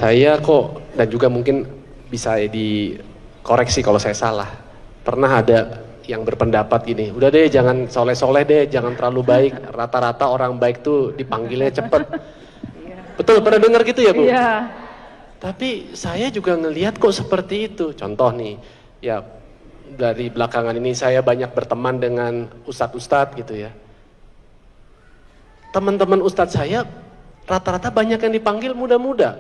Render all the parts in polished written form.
Saya kok, dan juga mungkin bisa dikoreksi kalau saya salah, pernah ada yang berpendapat gini, udah deh jangan soleh-soleh deh, jangan terlalu baik, rata-rata orang baik tuh dipanggilnya cepet. Betul, pernah dengar gitu ya Bu? Iya. Tapi saya juga ngelihat kok seperti itu. Contoh nih, ya dari belakangan ini saya banyak berteman dengan ustadz-ustadz gitu ya. Teman-teman ustadz saya rata-rata banyak yang dipanggil muda-muda.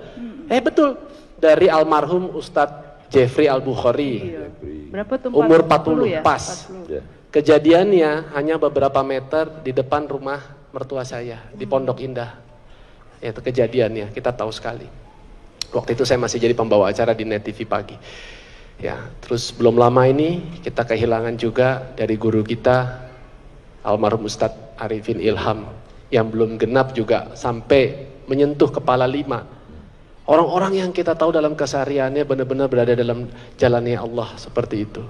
Betul, dari almarhum Ustadz Jeffrey Al-Bukhari. Iya. Berapa tuh? Umur 40 ya? pas. 40. Kejadiannya hanya beberapa meter di depan rumah mertua saya di Pondok Indah. Itu kejadiannya, kita tahu sekali. Waktu itu saya masih jadi pembawa acara di Net TV Pagi. Ya, terus belum lama ini kita kehilangan juga dari guru kita almarhum Ustadz Arifin Ilham yang belum genap juga sampai menyentuh kepala 5. Orang-orang yang kita tahu dalam kesehariannya benar-benar berada dalam jalannya Allah seperti itu.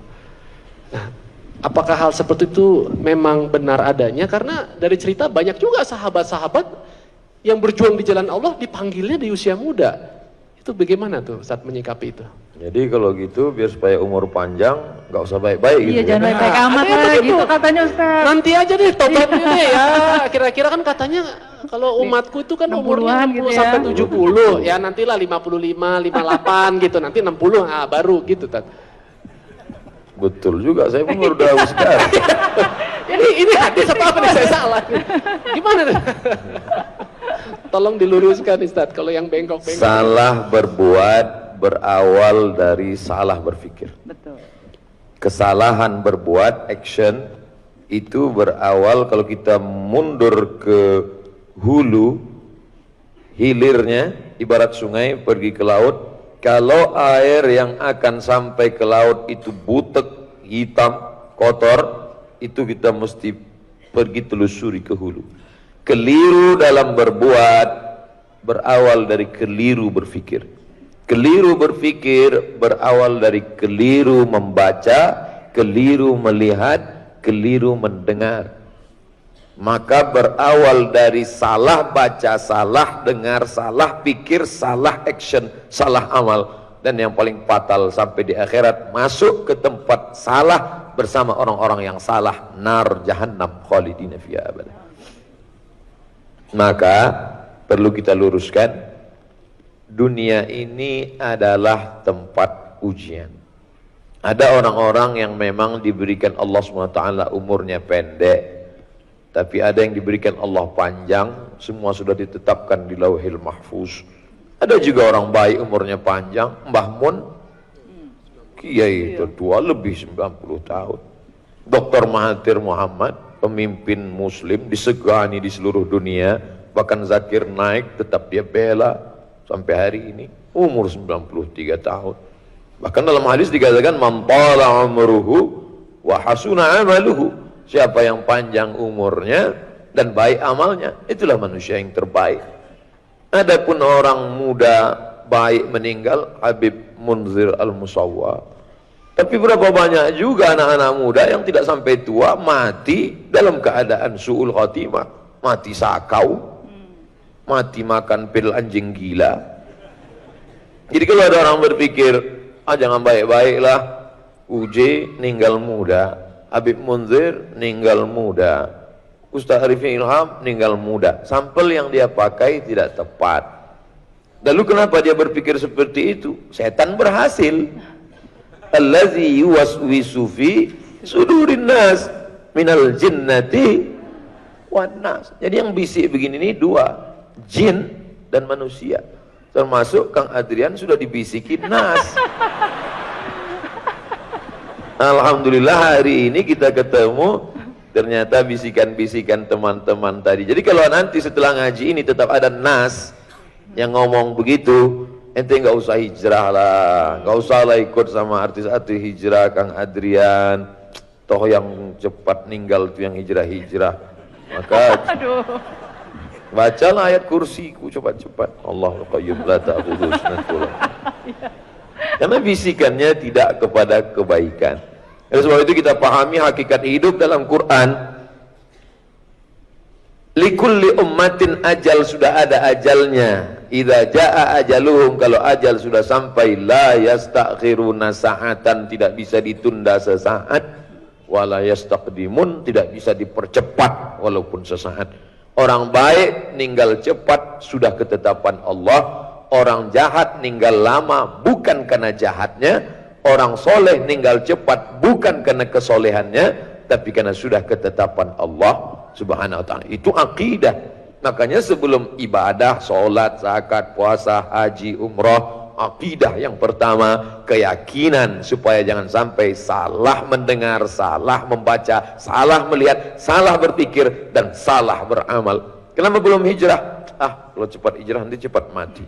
Nah, apakah hal seperti itu memang benar adanya? Karena dari cerita banyak juga sahabat-sahabat yang berjuang di jalan Allah dipanggilnya di usia muda. Itu bagaimana tuh saat menyikapi itu? Jadi kalau gitu biar supaya umur panjang nggak usah baik-baik gitu. Iya, jangan baik-baik amat lah gitu katanya Ustaz. Nanti aja deh tobatnya deh ya. Kira-kira kan katanya kalau umatku itu kan umurnya 60 gitu ya. sampai 70. Ya nantilah 55, 58 gitu. Nanti 60 baru gitu Tat. Betul juga, saya pun baru tahu sekarang. Ini hadis apa nih saya salah? Gimana nih? Tolong diluruskan Ustaz kalau yang bengkok-bengkok. Salah berbuat berawal dari salah berpikir. Betul. Kesalahan berbuat, action, itu berawal kalau kita mundur ke hulu, hilirnya, ibarat sungai pergi ke laut. Kalau air yang akan sampai ke laut itu butek, hitam, kotor, itu kita mesti pergi telusuri ke hulu. Keliru dalam berbuat berawal dari keliru berpikir. Keliru berpikir berawal dari keliru membaca, keliru melihat, keliru mendengar. Maka berawal dari salah baca, salah dengar, salah pikir, salah action, salah amal. Dan yang paling fatal sampai di akhirat, masuk ke tempat salah bersama orang-orang yang salah, nar jahannam khalidina fiha abada. Maka perlu kita luruskan, dunia ini adalah tempat ujian. Ada orang-orang yang memang diberikan Allah SWT umurnya pendek, tapi ada yang diberikan Allah panjang, semua sudah ditetapkan di Lauhil Mahfuz. Ada juga orang baik umurnya panjang, Mbah Mun, kiai tertua lebih 90 tahun. Dr. Mahathir Muhammad, pemimpin muslim disegani di seluruh dunia, bahkan Zakir Naik tetap dia bela sampai hari ini, umur 93 tahun. Bahkan dalam hadis dikatakan man tala umruhu wa hasuna amaluhu, siapa yang panjang umurnya dan baik amalnya, itulah manusia yang terbaik. Adapun orang muda baik meninggal, Habib Munzir Al-Musawwa. Tapi berapa banyak juga anak-anak muda yang tidak sampai tua mati dalam keadaan su'ul khatimah, mati sakau, mati makan pil anjing gila. Jadi kalau ada orang berpikir, jangan baik-baiklah, UJ ninggal muda, Habib Munzir ninggal muda, Ustaz Arifin Ilham ninggal muda, sampel yang dia pakai tidak tepat. Lalu kenapa dia berpikir seperti itu? Setan berhasil. Allazi yuwaswisu fi sudurin nas minal jinnati wan nas. Jadi yang bisik begini ini dua, jin dan manusia. Termasuk Kang Adrian sudah dibisikin nas. Alhamdulillah hari ini kita ketemu, ternyata bisikan-bisikan teman-teman tadi. Jadi kalau nanti setelah ngaji ini tetap ada nas yang ngomong begitu, ente nggak usah hijrah lah, nggak usah lah ikut sama artis-artis hijrah Kang Adrian, toh yang cepat ninggal tuh yang hijrah-hijrah. Maka bacalah ayat kursiku cepat-cepat. Allahul qayyum la ta'khudhuhu sinatun. Karena bisikannya tidak kepada kebaikan. Oleh sebab itu kita pahami hakikat hidup dalam Quran. Likulli ummatin ajal, sudah ada ajalnya. Idza jaa ajaluhum, kalau ajal sudah sampai, la yastakhiruna sa'atan, tidak bisa ditunda sesaat, wala yastaqdimun, tidak bisa dipercepat walaupun sesaat. Orang baik ninggal cepat sudah ketetapan Allah. Orang jahat ninggal lama bukan karena jahatnya. Orang soleh ninggal cepat bukan karena kesolehannya, tapi karena sudah ketetapan Allah Subhanahu wa ta'ala. Itu akidah. Makanya sebelum ibadah, sholat, zakat, puasa, haji, umrah, akidah yang pertama, keyakinan, supaya jangan sampai salah mendengar, salah membaca, salah melihat, salah berpikir, dan salah beramal. Kenapa belum hijrah? Kalau cepat hijrah nanti cepat mati.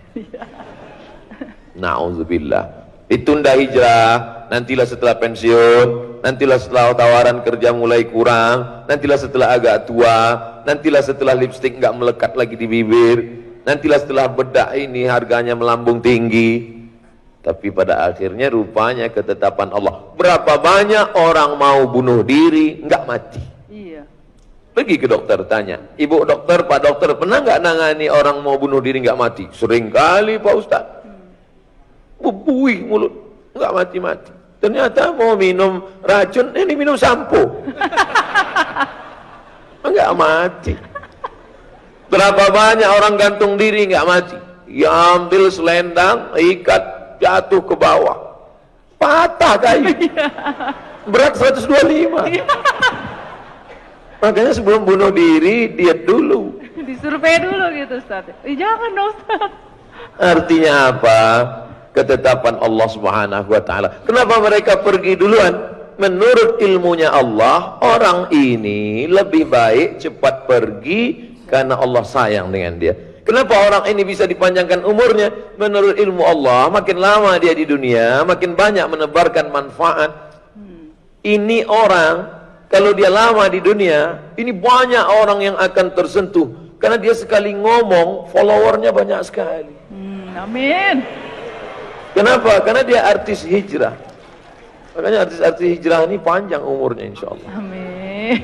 Na'udzubillah. Ditunda hijrah, nantilah setelah pensiun, nantilah setelah tawaran kerja mulai kurang, nantilah setelah agak tua, nantilah setelah lipstik nggak melekat lagi di bibir, nantilah setelah bedak ini harganya melambung tinggi. Tapi pada akhirnya rupanya ketetapan Allah. Berapa banyak orang mau bunuh diri nggak mati? Iya. Pergi ke dokter tanya, ibu dokter, pak dokter, pernah nggak nangani orang mau bunuh diri nggak mati? Sering kali pak ustaz. Buih mulut, nggak mati-mati. Ternyata mau minum racun, ini minum sampo. Nggak mati. Berapa banyak orang gantung diri nggak mati? Ya ambil selendang, ikat, jatuh ke bawah, patah kayu, berat 125. Makanya sebelum bunuh diri diet dulu. Disurvei dulu gitu Ustaz. Jangan dong Ustaz. Artinya apa? Ketetapan Allah Subhanahu wa ta'ala. Kenapa mereka pergi duluan? Menurut ilmunya Allah, orang ini lebih baik cepat pergi karena Allah sayang dengan dia. Kenapa orang ini bisa dipanjangkan umurnya? Menurut ilmu Allah, makin lama dia di dunia, makin banyak menebarkan manfaat. Ini orang, kalau dia lama di dunia, ini banyak orang yang akan tersentuh. Karena dia sekali ngomong, followernya banyak sekali. Amin. Kenapa? Karena dia artis hijrah. Makanya artis-artis hijrah ini panjang umurnya insya Allah. Amin.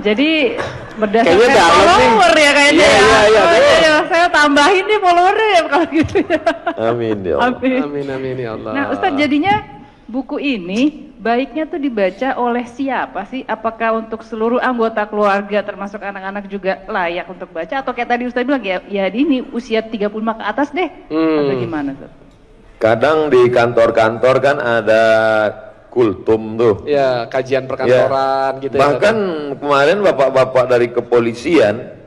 Jadi berdasarkan Kayaknya dalam follower nih. ya kayaknya Iya, ya. iya, Iya, saya tambahin nih followernya ya kalau gitu ya. Amin ya Allah. Amin. Amin amin ya Allah. Nah Ustaz, jadinya buku ini baiknya tuh dibaca oleh siapa sih? Apakah untuk seluruh anggota keluarga termasuk anak-anak juga layak untuk baca? Atau kayak tadi Ustaz bilang ya ini usia 35 ke atas deh? Atau gimana Ustaz? Kadang di kantor-kantor kan ada kultum tuh. Ya, kajian perkantoran gitu ya. Bahkan kemarin bapak-bapak dari kepolisian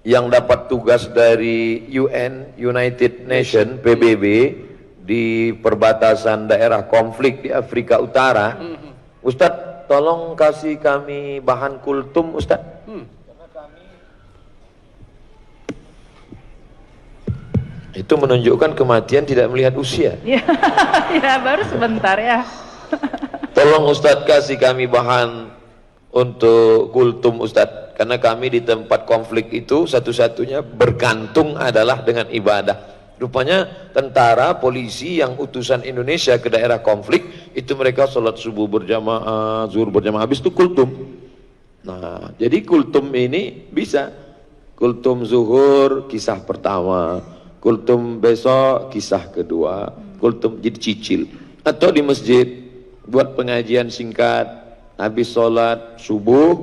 yang dapat tugas dari UN, United Nation, PBB, di perbatasan daerah konflik di Afrika Utara. Ustadz, tolong kasih kami bahan kultum Ustadz. Itu menunjukkan kematian tidak melihat usia. Ya, ya baru sebentar ya. Tolong Ustadz kasih kami bahan untuk kultum Ustadz. Karena kami di tempat konflik itu satu-satunya bergantung adalah dengan ibadah. Rupanya tentara, polisi yang utusan Indonesia ke daerah konflik itu mereka sholat subuh berjamaah, zuhur berjamaah, habis itu kultum. Nah, jadi kultum ini bisa kultum zuhur kisah pertama, kultum besok kisah kedua, kultum jadi cicil. Atau di masjid buat pengajian singkat, habis sholat subuh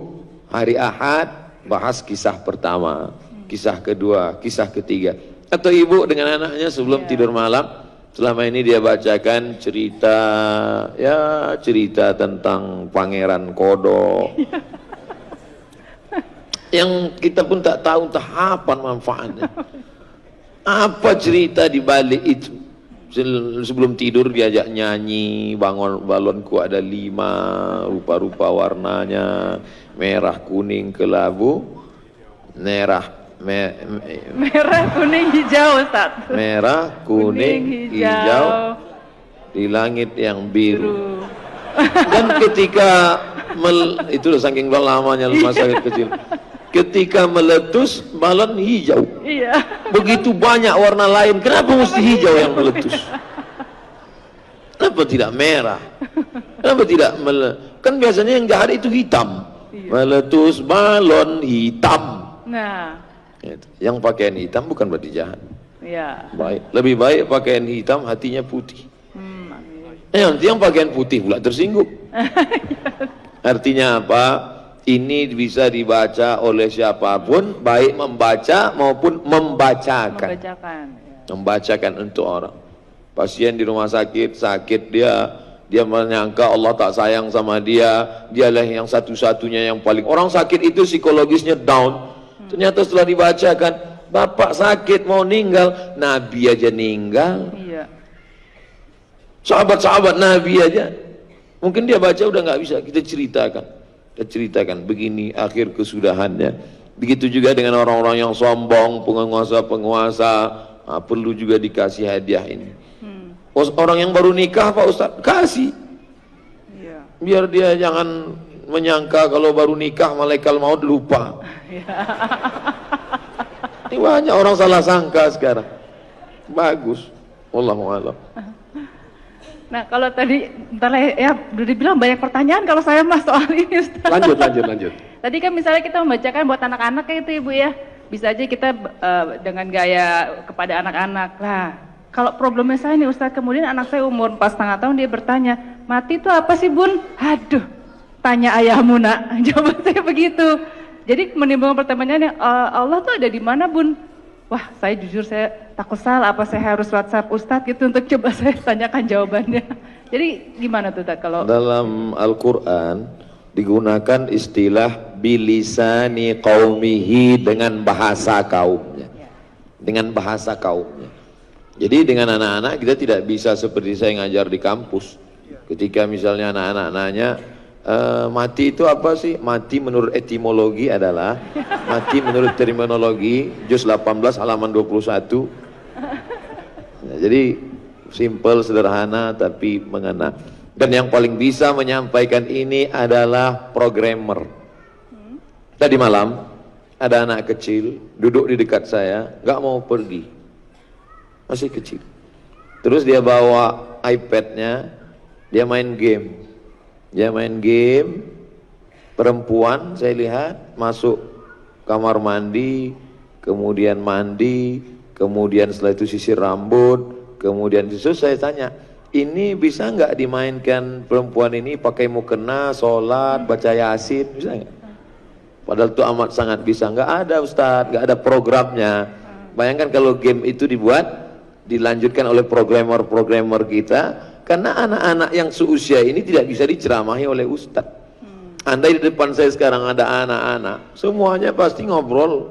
hari Ahad bahas kisah pertama, kisah kedua, kisah ketiga. Atau ibu dengan anaknya sebelum tidur malam, selama ini dia bacakan cerita, ya cerita tentang Pangeran Kodok, yang kita pun tak tahu entah apa manfaatnya, apa cerita di balik itu. Sebelum tidur diajak nyanyi, bangun balonku ada 5, rupa-rupa warnanya, merah, kuning, kelabu, merah, kuning, hijau Ustaz. merah, kuning, hijau, di langit yang biru. Dan ketika itu saking lamanya masa kecil, ketika meletus balon hijau. Iya. Begitu banyak warna lain, kenapa mesti hijau yang meletus? Kenapa tidak merah? Kenapa tidak kan biasanya yang jahat itu hitam. Iya. Meletus balon hitam. Nah, Gitu. Yang pakaian hitam bukan berarti jahat. ya. Baik, lebih baik pakaian hitam hatinya putih. Amin. Nanti yang pakaian putih pula tersinggung. Artinya apa? Ini bisa dibaca oleh siapapun, baik membaca maupun membacakan. Membacakan. Ya. Membacakan untuk orang. Pasien di rumah sakit, dia menyangka Allah tak sayang sama dialah yang satu-satunya yang paling. Orang sakit itu psikologisnya down. Ternyata setelah dibacakan, Bapak sakit mau meninggal, Nabi aja meninggal. Iya. Sahabat-sahabat Nabi aja. Mungkin dia baca udah nggak bisa, kita ceritakan begini akhir kesudahannya. Begitu juga dengan orang-orang yang sombong, penguasa-penguasa, perlu juga dikasih hadiah ini. Orang yang baru nikah Pak Ustadz, kasih. Iya. Biar dia jangan menyangka kalau baru nikah malaikat maut lupa. Ini banyak orang salah sangka sekarang. Bagus. Wallahu a'lam. Nah, kalau tadi bentar ya udah dibilang banyak pertanyaan kalau saya Mas soal ini Ustaz. Lanjut. Tadi kan misalnya kita membacakan buat anak-anak kayak itu Ibu ya. Bisa aja kita dengan gaya kepada anak-anak. Nah, kalau problemnya saya nih Ustaz, kemudian anak saya umur 4,5 tahun dia bertanya, mati itu apa sih Bun? Aduh, tanya ayahmu nak. Jawaban saya begitu. Jadi menimbulkan pertanyaannya, Allah tuh ada di mana Bun? Wah, saya jujur saya takut salah, apa saya harus WhatsApp Ustadz gitu untuk coba saya tanyakan jawabannya. Jadi gimana tuh Tad kalau dalam Al-Quran digunakan istilah bilisani qaumihi dengan bahasa kaumnya. Dengan bahasa kaumnya. Jadi dengan anak-anak kita tidak bisa seperti saya ngajar di kampus. Ketika misalnya anak-anak nanya, mati itu apa sih? Mati menurut etimologi adalah mati menurut terminologi juz 18 halaman 21. Nah, jadi simple, sederhana tapi mengena. Dan yang paling bisa menyampaikan ini adalah programmer. Tadi malam ada anak kecil duduk di dekat saya, nggak mau pergi, masih kecil. Terus dia bawa iPad-nya, dia main game. Dia main game, perempuan saya lihat masuk kamar mandi, kemudian setelah itu sisir rambut, kemudian saya tanya, ini bisa nggak dimainkan perempuan ini pakai mukena, sholat, baca yasin, bisa nggak? Padahal itu amat sangat bisa. Nggak ada Ustadz, nggak ada programnya. Bayangkan kalau game itu dilanjutkan oleh programmer kita. Karena anak-anak yang seusia ini tidak bisa diceramahi oleh Ustadz. Andai di depan saya sekarang ada anak-anak, semuanya pasti ngobrol.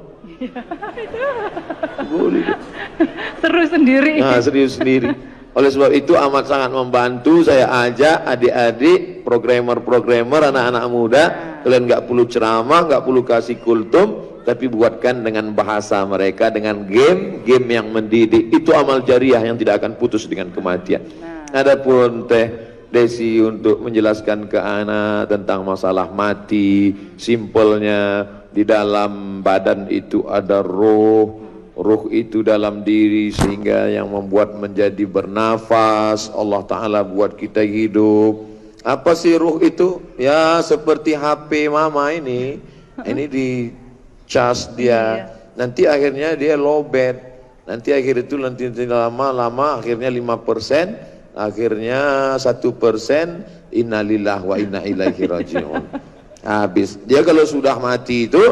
seru sendiri? Nah, serius sendiri. Oleh sebab itu amat sangat membantu saya ajak adik-adik, programmer, anak-anak muda, kalian nggak perlu ceramah, nggak perlu kasih kultum, tapi buatkan dengan bahasa mereka, dengan game yang mendidik. Itu amal jariah yang tidak akan putus dengan kematian. Adapun Teh Desi untuk menjelaskan ke anak tentang masalah mati, simpelnya di dalam badan itu ada roh itu dalam diri sehingga yang membuat menjadi bernafas. Allah Ta'ala buat kita hidup. Apa sih ruh itu? Ya seperti HP mama ini di cas dia, nanti akhirnya dia lowbat, nanti lama-lama akhirnya 5%, akhirnya 1%, innalillah wa inna ilaihi raji'un. Habis. Dia kalau sudah mati itu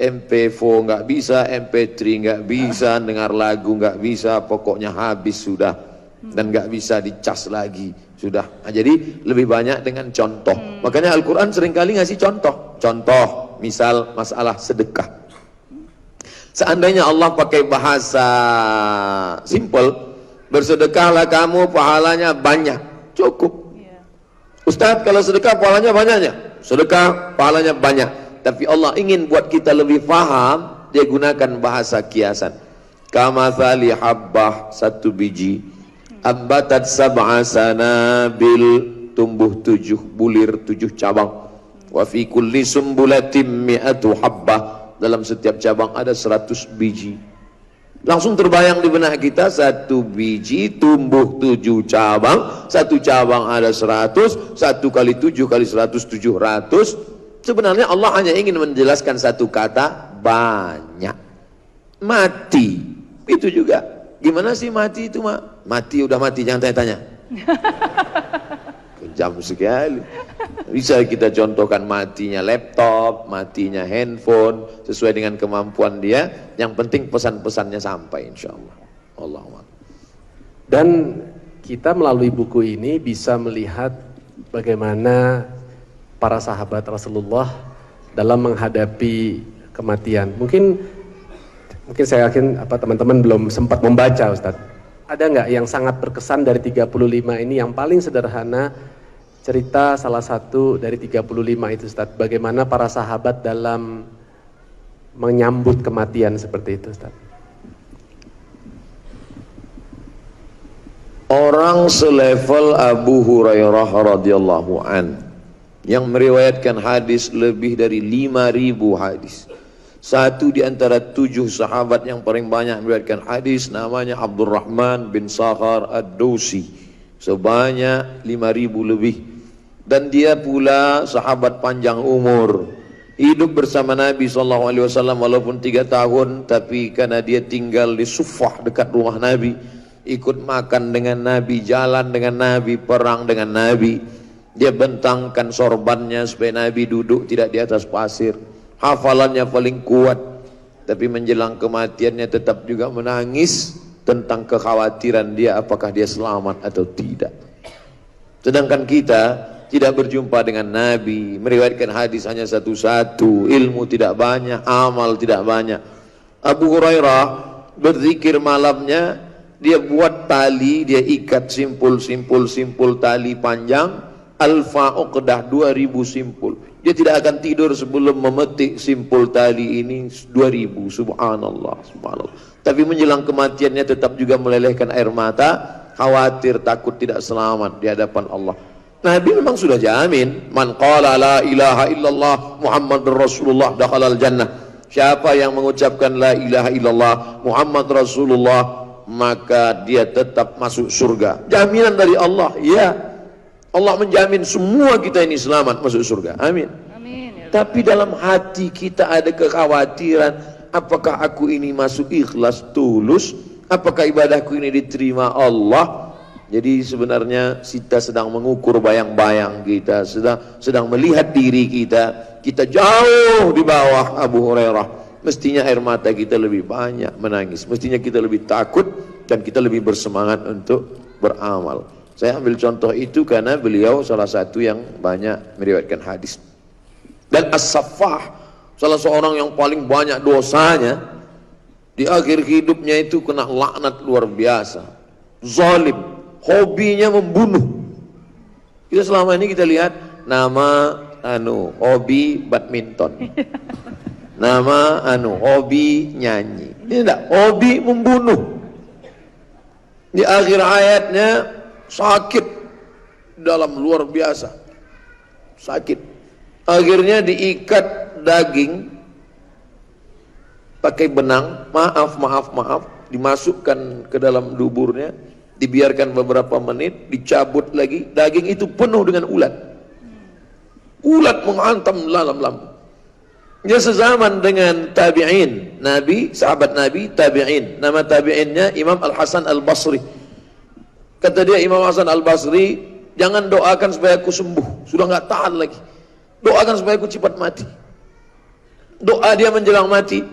MP4 nggak bisa, MP3 nggak bisa, dengar lagu nggak bisa, pokoknya habis sudah, dan nggak bisa dicas lagi sudah. Nah, jadi lebih banyak dengan contoh. Makanya Al-Quran seringkali ngasih contoh, misal masalah sedekah. Seandainya Allah pakai bahasa simple, bersedekahlah kamu pahalanya banyak, cukup. Ustadz kalau sedekah pahalanya banyaknya, sedekah pahalanya banyak. Tapi Allah ingin buat kita lebih paham, dia gunakan bahasa kiasan. Kamathali habbah, satu biji, ambatat sab'a sanabil, tumbuh 7 bulir, 7 cabang. Wa fi kulli sumbulatin mi'atu habbah, dalam setiap cabang ada 100 biji. Langsung terbayang di benak kita, 1 biji tumbuh 7 cabang, 1 cabang ada 100, 1 kali 7 kali 100, 700. Sebenarnya Allah hanya ingin menjelaskan satu kata, banyak. Mati, itu juga. Gimana sih mati itu, Mak? Mati udah mati, jangan tanya-tanya. Kejam sekali. Bisa kita contohkan matinya laptop, matinya handphone, sesuai dengan kemampuan dia. Yang penting pesan-pesannya sampai, insya Allah. Allahumma. Dan kita melalui buku ini bisa melihat bagaimana para sahabat Rasulullah dalam menghadapi kematian. Mungkin saya yakin teman-teman belum sempat membaca, Ustadz. Ada nggak yang sangat berkesan dari 35 ini yang paling sederhana, cerita salah satu dari 35 itu, Ustadz. Bagaimana para sahabat dalam menyambut kematian seperti itu, Ustadz. Orang selevel Abu Hurairah radhiyallahu an yang meriwayatkan hadis lebih dari 5.000 hadis. Satu di antara 7 sahabat yang paling banyak meriwayatkan hadis namanya Abdurrahman bin Sakhar Ad-Dausi, sebanyak 5.000 lebih. Dan dia pula sahabat panjang umur, hidup bersama Nabi SAW walaupun 3 tahun, tapi karena dia tinggal di Suffah dekat rumah Nabi, ikut makan dengan Nabi, jalan dengan Nabi, perang dengan Nabi. Dia bentangkan sorbannya supaya Nabi duduk tidak di atas pasir. Hafalannya paling kuat, tapi menjelang kematiannya tetap juga menangis tentang kekhawatiran dia apakah dia selamat atau tidak. Sedangkan kita tidak berjumpa dengan Nabi, meriwayatkan hadis hanya satu-satu, ilmu tidak banyak, amal tidak banyak. Abu Hurairah berzikir malamnya, dia buat tali, dia ikat simpul tali panjang, alfa uqdah 2000 simpul. Dia tidak akan tidur sebelum memetik simpul tali ini 2000. Subhanallah, subhanallah. Tapi menjelang kematiannya tetap juga melelehkan air mata, khawatir takut tidak selamat di hadapan Allah. Nabi memang sudah jamin, man qala la ilaha illallah Muhammadur Rasulullah dakhalal jannah. Siapa yang mengucapkan la ilaha illallah Muhammad Rasulullah, maka dia tetap masuk surga. Jaminan dari Allah, ya. Allah menjamin semua kita ini selamat masuk surga. Amin. Amin. Ya. Tapi dalam hati kita ada kekhawatiran, apakah aku ini masuk ikhlas tulus? Apakah ibadahku ini diterima Allah? Jadi sebenarnya kita sedang mengukur bayang-bayang kita, sedang melihat diri kita jauh di bawah Abu Hurairah. Mestinya air mata kita lebih banyak menangis, mestinya kita lebih takut dan kita lebih bersemangat untuk beramal. Saya ambil contoh itu karena beliau salah satu yang banyak meriwayatkan hadis. Dan As-Saffah, salah seorang yang paling banyak dosanya, di akhir hidupnya itu kena laknat luar biasa. Zalim, hobinya membunuh. Kita selama ini kita lihat nama hobi badminton. Nama hobi nyanyi. Ini enggak, hobi membunuh. Di akhir hayatnya sakit dalam luar biasa, sakit. Akhirnya diikat daging pakai benang, maaf, dimasukkan ke dalam duburnya, dibiarkan beberapa menit, dicabut lagi, daging itu penuh dengan ulat. Ulat menghantam dalam lambung. Dia sezaman dengan tabi'in, Nabi, sahabat Nabi, tabi'in. Nama tabi'innya Imam Al-Hasan Al-Basri. Kata dia, Imam Hasan Al-Basri, jangan doakan supaya aku sembuh, sudah nggak tahan lagi. Doakan supaya aku cepat mati. Doa dia menjelang mati,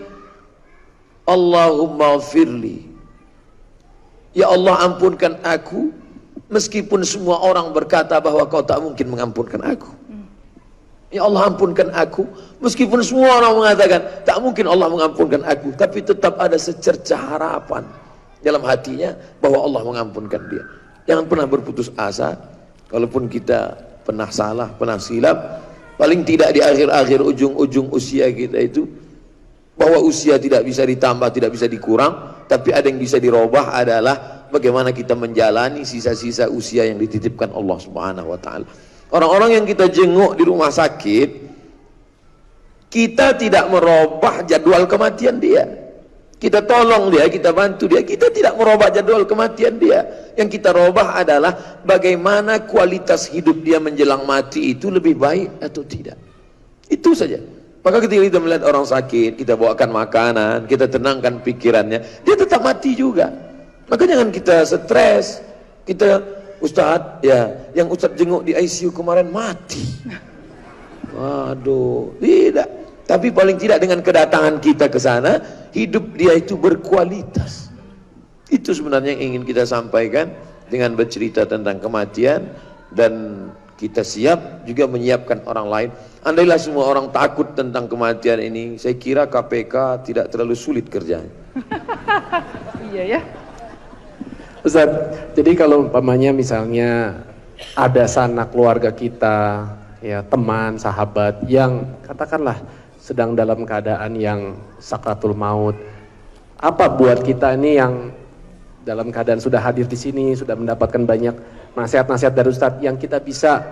Allahumma firli, ya Allah ampunkan aku, meskipun semua orang berkata bahwa kau tak mungkin mengampunkan aku. Ya Allah ampunkan aku, meskipun semua orang mengatakan tak mungkin Allah mengampunkan aku, tapi tetap ada secercah harapan dalam hatinya bahwa Allah mengampunkan dia. Jangan pernah berputus asa, kalaupun kita pernah salah, pernah silap, paling tidak di akhir-akhir ujung-ujung usia kita itu, bahwa usia tidak bisa ditambah, tidak bisa dikurang, tapi ada yang bisa dirubah adalah bagaimana kita menjalani sisa-sisa usia yang dititipkan Allah Subhanahu wa taala. Orang-orang yang kita jenguk di rumah sakit, kita tidak merubah jadwal kematian dia. Kita tolong dia, kita bantu dia, kita tidak merubah jadwal kematian dia. Yang kita rubah adalah bagaimana kualitas hidup dia menjelang mati itu lebih baik atau tidak. Itu saja. Maka ketika kita melihat orang sakit, kita bawakan makanan, kita tenangkan pikirannya, dia tetap mati juga. Maka jangan kita stres. Kita, Ustadz, ya, yang Ustadz jenguk di ICU kemarin mati. Waduh, tidak. Tapi paling tidak dengan kedatangan kita ke sana, hidup dia itu berkualitas. Itu sebenarnya yang ingin kita sampaikan dengan bercerita tentang kematian, dan kita siap juga menyiapkan orang lain. Andailah semua orang takut tentang kematian ini, saya kira KPK tidak terlalu sulit kerjanya. Iya ya. Ustaz, jadi kalau umpamanya misalnya ada sanak keluarga kita, ya teman, sahabat yang katakanlah sedang dalam keadaan yang sakratul maut, apa buat kita ini yang dalam keadaan sudah hadir di sini, sudah mendapatkan banyak nasihat-nasihat dari Ustadz yang kita bisa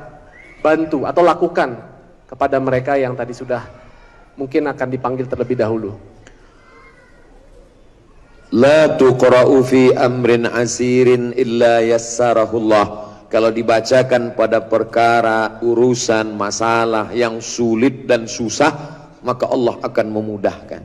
bantu atau lakukan kepada mereka yang tadi sudah mungkin akan dipanggil terlebih dahulu? La tuqra'u fi amrin asirin illa yassarahullah. Kalau dibacakan pada perkara, urusan, masalah yang sulit dan susah, maka Allah akan memudahkan.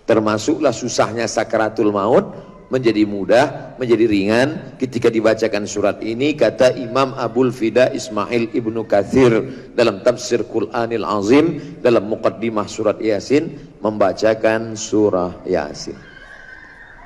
Termasuklah susahnya sakaratul maut menjadi mudah, menjadi ringan ketika dibacakan surat ini. Kata Imam Abul Fida Ismail Ibnu Katsir dalam tafsir Qur'anil Azim, dalam muqaddimah surat Yasin, membacakan surah Yasin.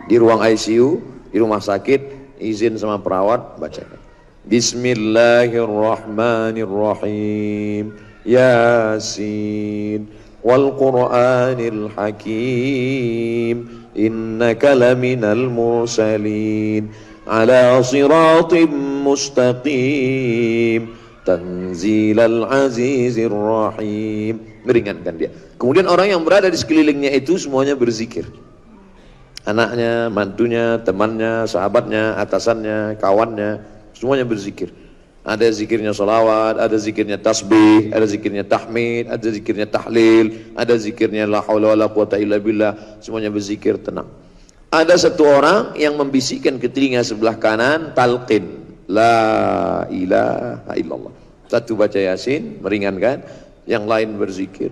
Di ruang ICU, di rumah sakit, izin sama perawat, bacakan. Bismillahirrahmanirrahim. Yasin wal Qur'anil Hakim. Innaka laminal mursalin ala siratim mustaqim tanzilal azizir rahim. Meringankan dia. Kemudian orang yang berada di sekelilingnya itu semuanya berzikir. Anaknya, mantunya, temannya, sahabatnya, atasannya, kawannya, semuanya berzikir. Ada zikirnya salawat, ada zikirnya tasbih, ada zikirnya tahmid, ada zikirnya tahlil, ada zikirnya la haula wala quwata illa billah. Semuanya berzikir tenang. Ada satu orang yang membisikkan ke telinga sebelah kanan talqin, la ilaha illallah. Satu baca Yasin, meringankan, yang lain berzikir.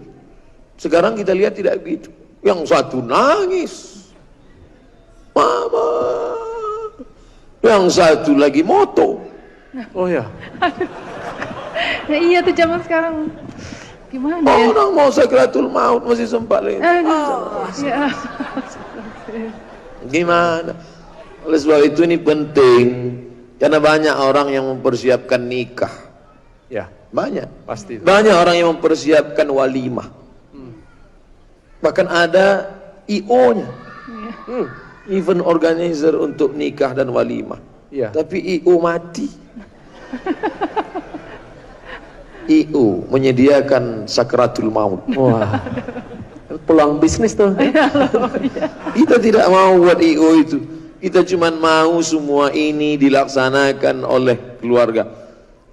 Sekarang kita lihat tidak begitu. Yang satu nangis, mama, yang satu lagi moto. Oh ya. Nah, iya tuh zaman sekarang. Gimana ya? Orang mau sakratul maut masih sempat lagi. Ya. Gimana? Oleh sebab itu ini penting, karena banyak orang yang mempersiapkan nikah. Ya, Banyak. pasti. Banyak orang yang mempersiapkan walimah. Bahkan ada IO-nya. Event organizer untuk nikah dan walimah. Iya. Tapi IO mati. IO menyediakan sakratul maut. Wah. Peluang bisnis tuh. Kita tidak mau buat IO itu. Kita cuma mau semua ini dilaksanakan oleh keluarga.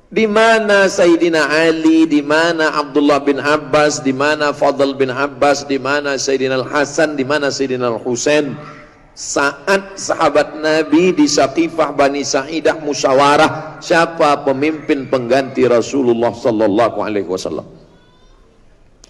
Di mana Sayyidina Ali, di mana Abdullah bin Abbas, di mana Fadl bin Abbas, di mana Sayyidina Al-Hasan, di mana Sayyidina Al-Husain. Saat sahabat Nabi di Saqifah Bani Sa'idah musyawarah siapa pemimpin pengganti Rasulullah sallallahu alaihi wasallam.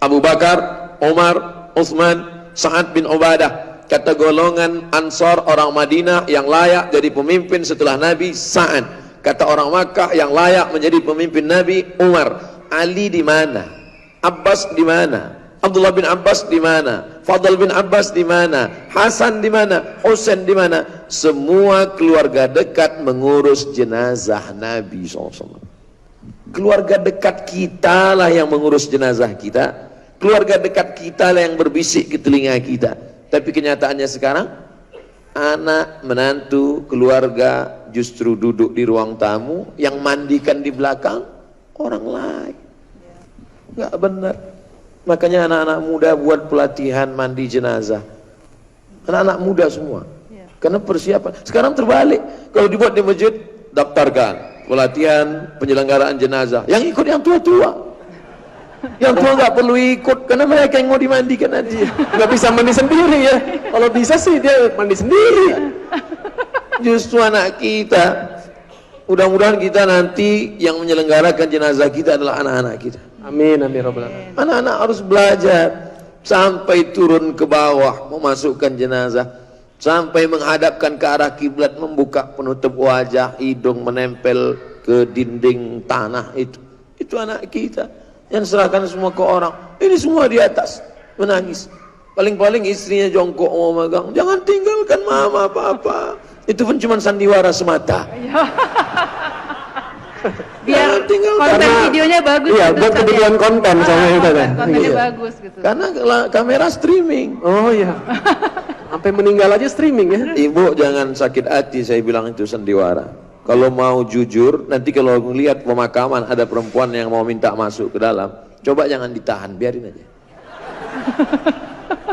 Abu Bakar, Umar, Utsman, Sa'ad bin Ubadah. Kata golongan Ansar orang Madinah yang layak jadi pemimpin setelah Nabi, Sa'ad. Kata orang Makkah yang layak menjadi pemimpin Nabi, Umar. Ali di mana? Abbas di mana? Abdullah bin Abbas di mana? Fadl bin Abbas di mana? Hasan di mana? Husain di mana? Semua keluarga dekat mengurus jenazah Nabi SAW. Keluarga dekat kita lah yang mengurus jenazah kita. Keluarga dekat kita lah yang berbisik ke telinga kita. Tapi kenyataannya sekarang, anak, menantu, keluarga justru duduk di ruang tamu, yang mandikan di belakang orang lain. Nggak benar. Makanya anak-anak muda buat pelatihan mandi jenazah. Anak-anak muda semua. Karena persiapan. Sekarang terbalik. Kalau dibuat di masjid, daftarkan pelatihan penyelenggaraan jenazah. Yang ikut yang tua-tua. Yang tua nggak perlu ikut karena mereka yang mau dimandikan nanti. Nggak bisa mandi sendiri ya. Kalau bisa sih dia mandi sendiri. Justru anak kita, mudah-mudahan kita nanti yang menyelenggarakan jenazah kita adalah anak-anak kita. Amin, amin, Rabbal Alamin. Anak-anak harus belajar sampai turun ke bawah memasukkan jenazah, sampai menghadapkan ke arah kiblat, membuka penutup wajah, hidung menempel ke dinding tanah itu anak kita yang serahkan semua ke orang. Ini semua di atas menangis, paling-paling istrinya jongkok mau megang, jangan tinggalkan mama papa. Itu pun cuma sandiwara semata. Biar konten videonya bagus. Iya, gitu, buat Ustaz, kebutuhan ya. konten sama itu kan. Kontennya Iya. bagus gitu. Karena kamera streaming. Oh iya. Sampai meninggal aja streaming ya. Ibu jangan sakit hati, saya bilang itu sandiwara. Kalau mau jujur, nanti kalau melihat pemakaman ada perempuan yang mau minta masuk ke dalam, coba jangan ditahan, biarin aja.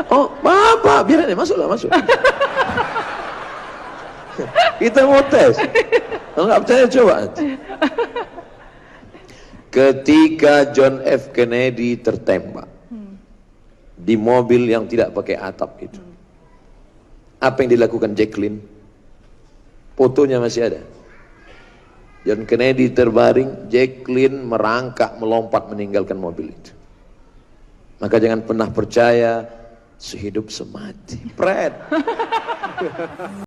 Oh, bapak, biarin aja, masuklah, masuk. Kita mau tes. Kalau nggak percaya coba. Ketika John F. Kennedy tertembak di mobil yang tidak pakai atap itu, apa yang dilakukan Jacqueline? Fotonya masih ada. John Kennedy terbaring, Jacqueline merangkak melompat meninggalkan mobil itu. Maka jangan pernah percaya sehidup semati. Pret.